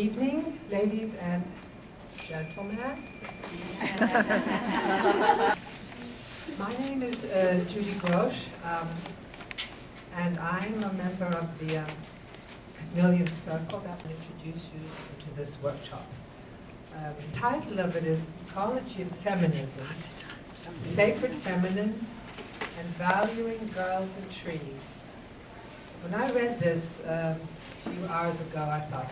evening, ladies and gentlemen. My name is Judy Grosch, and I'm a member of the Chameleon Circle that will introduce you to this workshop. The title of it is Ecology of Feminism, Sacred Feminine and Valuing Girls and Trees. When I read this a few hours ago, I thought,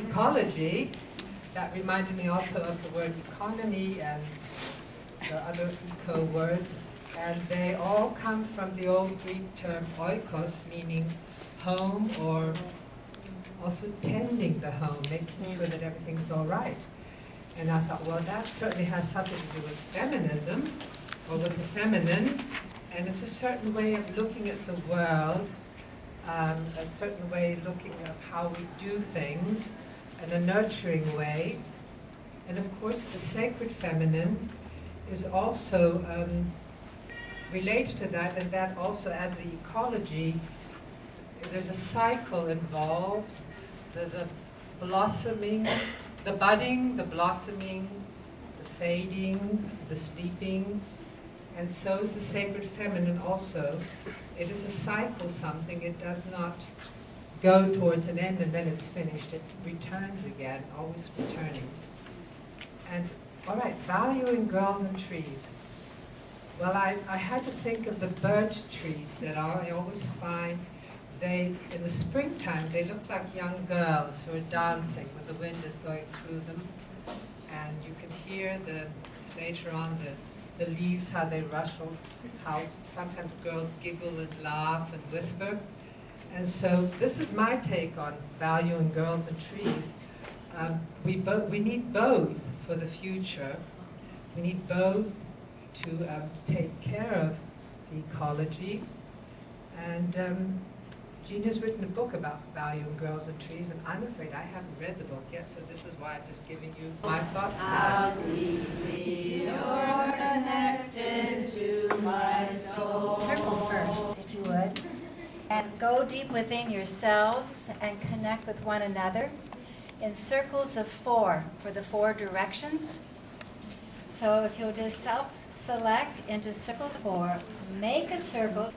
ecology, that reminded me also of the word economy and the other eco words, and they all come from the old Greek term oikos, meaning home, or also tending the home, making sure that everything's all right. And I thought, well, that certainly has something to do with feminism, or with the feminine, and it's a certain way of looking at the world, a certain way of looking at how we do things, in a nurturing way. And of course, the sacred feminine is also related to that, and that also, as the ecology, there's a cycle involved, the blossoming, the budding, the blossoming, the fading, the sleeping, and so is the sacred feminine also. It is a cycle, something. It does not go towards an end and then it's finished. It returns again, always returning. And all right, valuing girls and trees. Well, I had to think of the birch trees that I always find, in the springtime, they look like young girls who are dancing when the wind is going through them. And you can hear later on the leaves, how they rustle, how sometimes girls giggle and laugh and whisper. And so this is my take on valuing girls and trees. We need both for the future. We need both to take care of the ecology. And Gina's written a book about valuing girls and trees, and I'm afraid I haven't read the book yet, so this is why I'm just giving you my thoughts. How deeply you're connected to my soul. Circle first, if you would, and go deep within yourselves and connect with one another in circles of 4 for the 4 directions. So if you'll just select into circles 4, make a circle.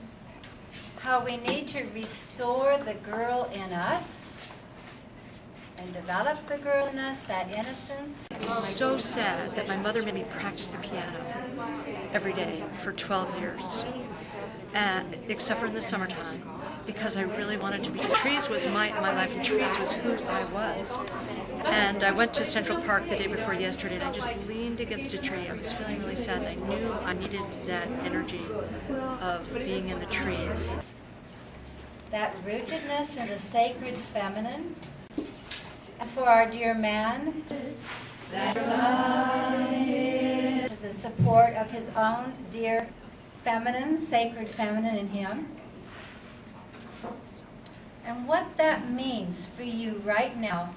How we need to restore the girl in us and develop the girl in us, that innocence. It was so sad that my mother made me practice the piano every day for 12 years, except for in the summertime, because I really wanted to be. Trees was my life, and trees was who I was. And I went to Central Park the day before yesterday, and I just leaned against a tree. I was feeling really sad. I knew I needed that energy of being in the tree. That rootedness in the sacred feminine. And for our dear man, the support of his own dear feminine, sacred feminine in him. And what that means for you right now,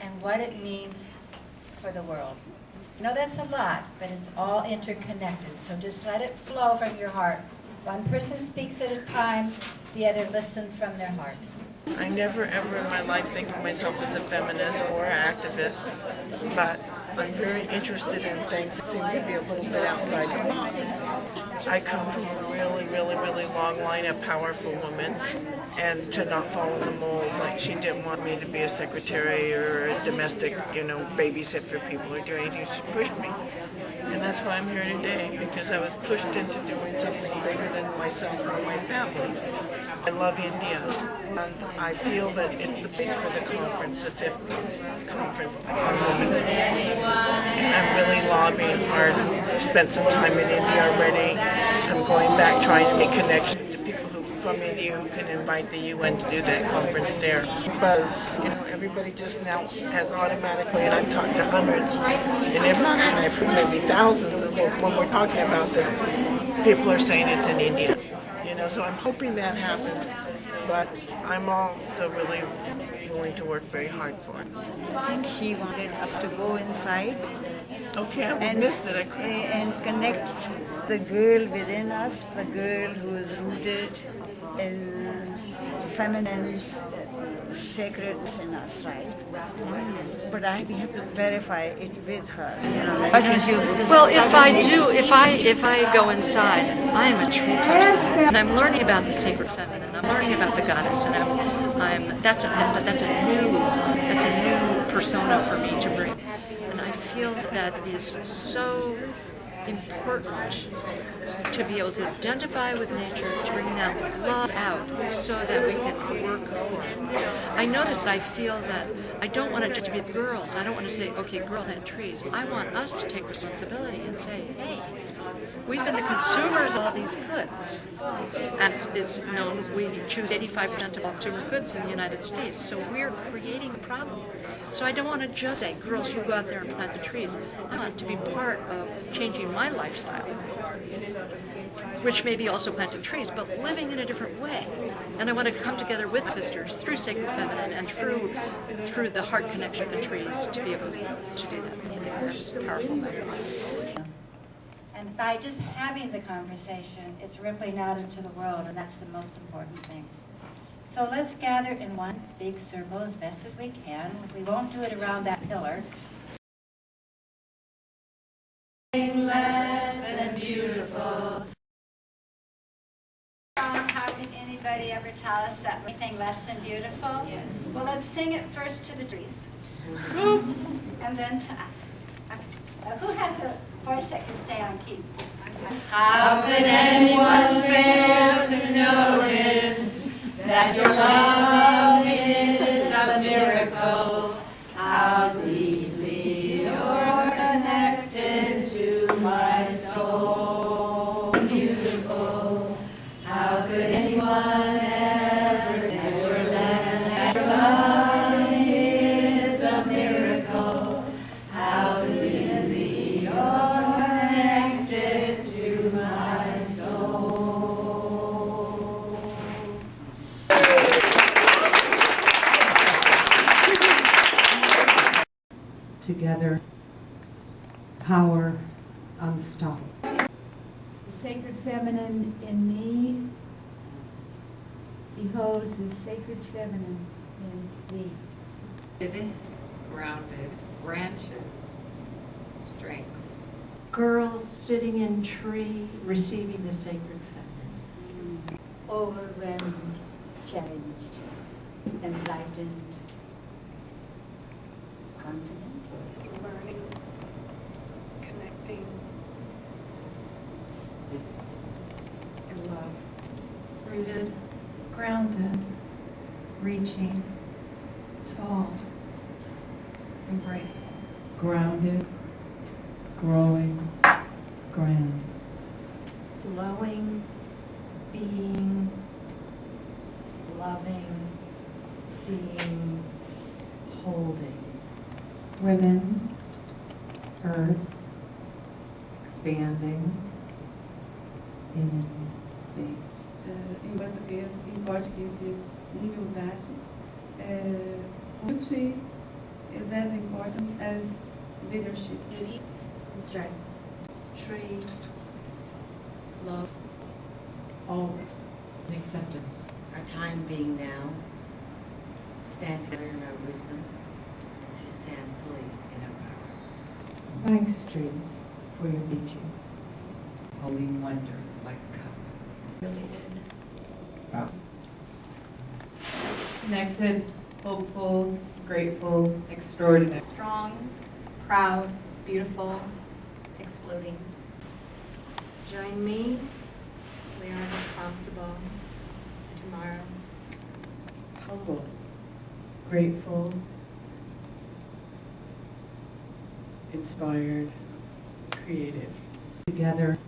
and what it means for the world. You know, that's a lot, but it's all interconnected. So just let it flow from your heart. One person speaks at a time, the other listen from their heart. I never ever in my life think of myself as a feminist or an activist, but I'm very interested in things that seem to be a little bit outside the box. I come from a really, really, really long line of powerful women, and to not follow the mold, like she didn't want me to be a secretary or a domestic, babysit for people or do anything. She pushed me. And that's why I'm here today, because I was pushed into doing something bigger than myself or my family. I love India, and I feel that it's the base for the conference, the 5th conference on women. And I'm really lobbying hard. I've spent some time in India already. I'm going back trying to make connections to people from India who can invite the UN to do that conference there. Because, everybody just now has automatically, and I've talked to hundreds, and if not, and I've heard maybe thousands when we're talking about this, people are saying it's in India. So I'm hoping that happens, but I'm also really willing to work very hard for it. I think she wanted us to go inside Okay, I missed it. and connect the girl within us, the girl who is rooted in feminine sacred in us, right? But we have to verify it with her. Why don't you? Well, if I go inside, I am a true person, and I'm learning about the sacred feminine. I'm learning about the goddess, and that's a new persona for me to bring, and I feel that is so important to be able to identify with nature, to bring that love out so that we can work for it. I notice that I feel that I don't want it just to be girls. I don't want to say, okay, girls plant trees. I want us to take responsibility and say, hey, we've been the consumers of all these goods. As it's known, we choose 85% of all consumer goods in the United States, so we're creating a problem. So I don't want to just say, girls, you go out there and plant the trees. I want to be part of changing my lifestyle, which may be also planting trees, but living in a different way. And I want to come together with sisters through Sacred Feminine and through the heart connection with the trees to be able to do that. I think that's powerful. And by just having the conversation, it's rippling out into the world, and that's the most important thing. So let's gather in one big circle as best as we can. We won't do it around that pillar. Less than beautiful. How can anybody ever tell us that anything less than beautiful? Yes. Well, let's sing it first to the trees, and then to us. Who has a voice that can stay on key? How could anyone fail to notice that your love is a miracle? How deeply you're connected to my soul. Beautiful. How could anyone ever that your love is a miracle? How deeply you're connected to my soul. Together, power unstoppable. The sacred feminine in me beholds the sacred feminine in thee. Grounded, branches, strength. Girls sitting in tree, receiving the sacred feminine. Overwhelmed, challenged, enlightened, confident. Learning, connecting, and love. Rooted, grounded, reaching, tall, embracing. Grounded, growing, grand. Flowing, being, loving, seeing, holding. Women, earth, expanding, in thee. Em português is humildade. Which is as important as leadership. That's right. Tree, love, Always. Acceptance. Our time being now, to stand together in our wisdom, to stand fully in our power. Thanks, trees, for your teachings. Holding wonder like a cup. Connected, hopeful, grateful, extraordinary. Strong, proud, beautiful, exploding. Join me. We are responsible. Tomorrow. Humble, grateful, inspired, creative. Together,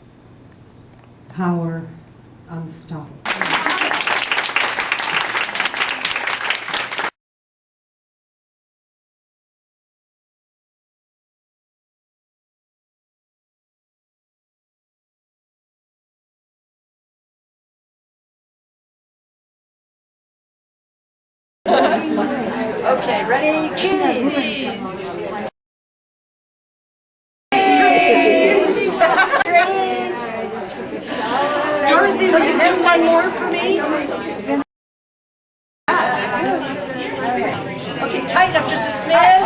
power unstoppable. Okay, ready? Cheese! Dorothy, will you do one more for me? Smith.